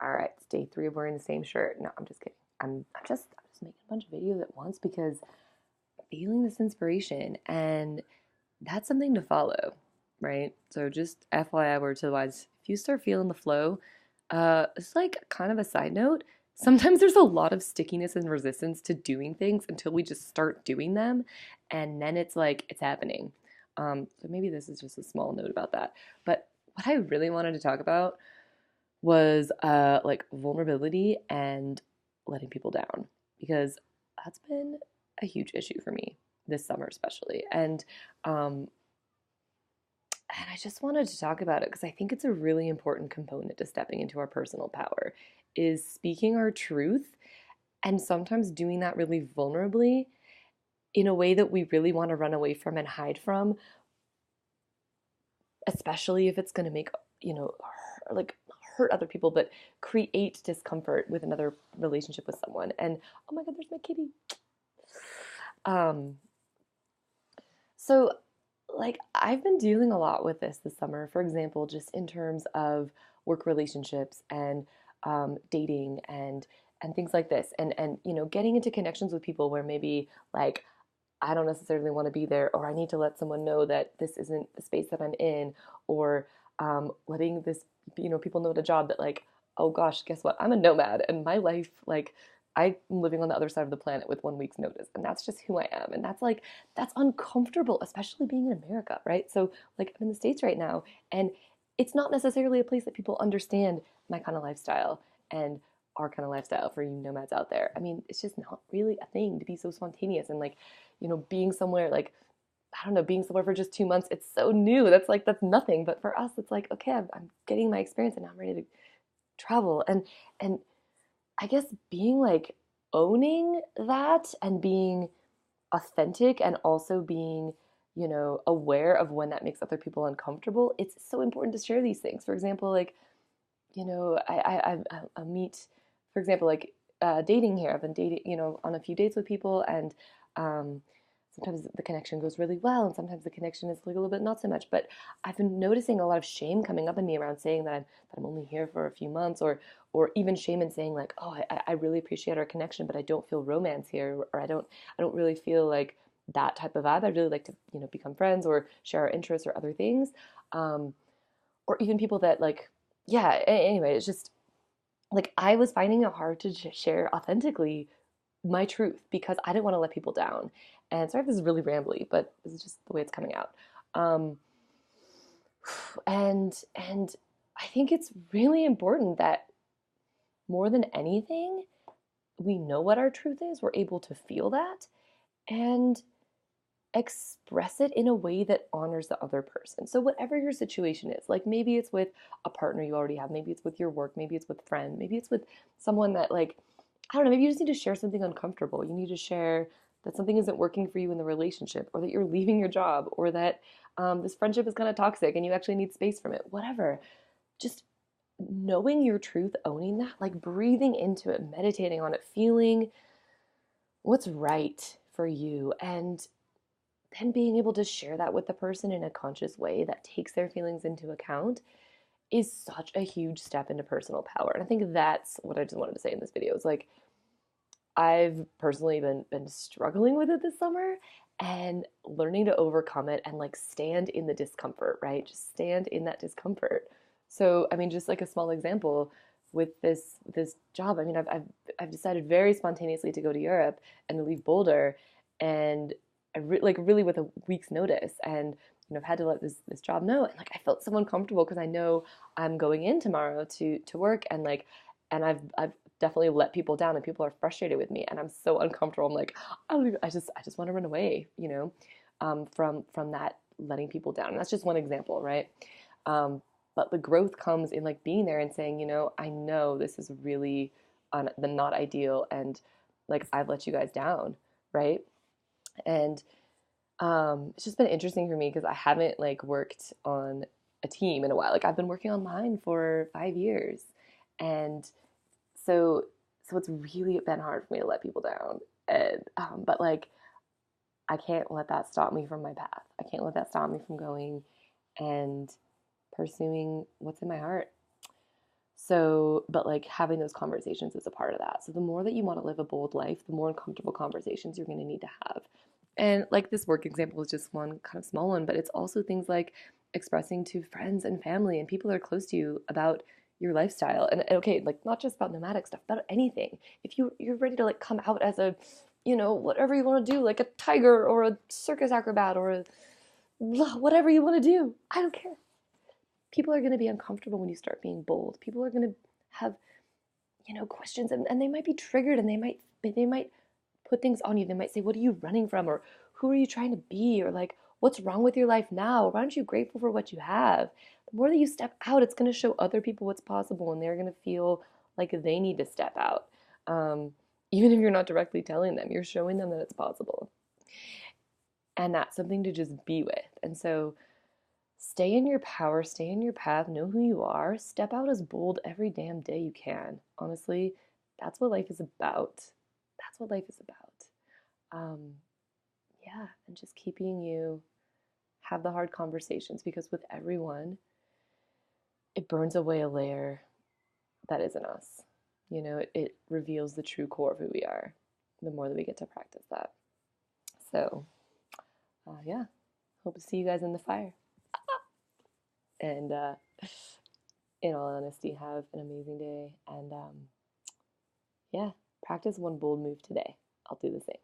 all right, it's day 3 of wearing the same shirt. No, I'm just kidding. I'm just making a bunch of videos at once because I'm feeling this inspiration, and that's something to follow, right? So just FYI, words to the wise, if you start feeling the flow, it's like kind of a side note. Sometimes there's a lot of stickiness and resistance to doing things until we just start doing them, and then it's like it's happening. So maybe this is just a small note about that. But what I really wanted to talk about was like vulnerability and letting people down, because that's been a huge issue for me this summer especially. Um and I just wanted to talk about it because I think it's a really important component to stepping into our personal power is speaking our truth, and sometimes doing that really vulnerably in a way that we really want to run away from and hide from, especially if it's going to make, you know, like hurt other people, but create discomfort with another relationship with someone. And oh my God, there's my kitty. Um, so like I've been dealing a lot with this summer, for example, just in terms of work relationships and dating and things like this, and you know, getting into connections with people where maybe like I don't necessarily want to be there, or I need to let someone know that this isn't the space that I'm in, or letting this, you know, people know at a job that like, oh gosh, guess what? I'm a nomad, and my life, like, I'm living on the other side of the planet with 1 week's notice, and that's just who I am, and that's like that's uncomfortable, especially being in America, right? So like I'm in the States right now, and it's not necessarily a place that people understand my kind of lifestyle and our kind of lifestyle for you nomads out there. I mean, it's just not really a thing to be so spontaneous and like, you know, being somewhere like, I don't know, being somewhere for just 2 months, it's so new. That's like, that's nothing. But for us, it's like, okay, I'm getting my experience and now I'm ready to travel. And I guess being like owning that and being authentic and also being, you know, aware of when that makes other people uncomfortable. It's so important to share these things. For example, like, you know, I meet, for example, like dating here. I've been dating, you know, on a few dates with people, and um, sometimes the connection goes really well, and sometimes the connection is like a little bit not so much. But I've been noticing a lot of shame coming up in me around saying that I'm only here for a few months, or even shame in saying like, oh, I really appreciate our connection, but I don't feel romance here, or I don't really feel like that type of vibe. I'd really like to, you know, become friends or share our interests or other things. Um, or even people that like, yeah, anyway, it's just like I was finding it hard to share authentically my truth because I didn't want to let people down. And sorry if this is really rambly, but this is just the way it's coming out. Um, and I think it's really important that more than anything, we know what our truth is. We're able to feel that and express it in a way that honors the other person. So whatever your situation is, like maybe it's with a partner you already have, maybe it's with your work, maybe it's with a friend, maybe it's with someone that like, I don't know, maybe you just need to share something uncomfortable. You need to share that something isn't working for you in the relationship, or that you're leaving your job, or that this friendship is kind of toxic and you actually need space from it. Whatever. Just knowing your truth, owning that, like breathing into it, meditating on it, feeling what's right for you, and then being able to share that with the person in a conscious way that takes their feelings into account is such a huge step into personal power. And I think that's what I just wanted to say in this video. It's like I've personally been struggling with it this summer and learning to overcome it and like stand in the discomfort, right? Just stand in that discomfort. So, I mean, just like a small example with this job. I mean, I've decided very spontaneously to go to Europe and to leave Boulder, and like really with a week's notice, and you know, I've had to let this job know, and like I felt so uncomfortable because I know I'm going in tomorrow to work, and like, and I've definitely let people down, and people are frustrated with me, and I'm so uncomfortable. I'm like, I just want to run away, you know, from that letting people down. And that's just one example, right? But the growth comes in like being there and saying, you know, I know this is really the not ideal, and like I've let you guys down, right? And it's just been interesting for me because I haven't like worked on a team in a while. Like I've been working on mine for 5 years, and so it's really been hard for me to let people down. And but like I can't let that stop me from my path. I can't let that stop me from going and pursuing what's in my heart. So, but like having those conversations is a part of that. So, the more that you want to live a bold life, the more uncomfortable conversations you're going to need to have. And like this work example is just one kind of small one, but it's also things like expressing to friends and family and people that are close to you about your lifestyle. And okay, like not just about nomadic stuff, about anything. If you're ready to like come out as a, whatever you want to do, like a tiger or a circus acrobat or whatever you want to do, I don't care. People are going to be uncomfortable when you start being bold. People are going to have, questions, and they might be triggered, and they might put things on you. They might say, what are you running from? Or who are you trying to be? Or like, what's wrong with your life now? Why aren't you grateful for what you have? The more that you step out, it's going to show other people what's possible, and they're going to feel like they need to step out. Um, Even if you're not directly telling them, you're showing them that it's possible. And that's something to just be with. And so stay in your power, stay in your path, know who you are, step out as bold every damn day you can. Honestly, that's what life is about. That's what life is about. Um, yeah, and just keeping you have the hard conversations, because with everyone, it burns away a layer that isn't us. It reveals the true core of who we are the more that we get to practice that. So, yeah, hope to see you guys in the fire. And in all honesty, have an amazing day. And yeah, practice one bold move today. I'll do the same.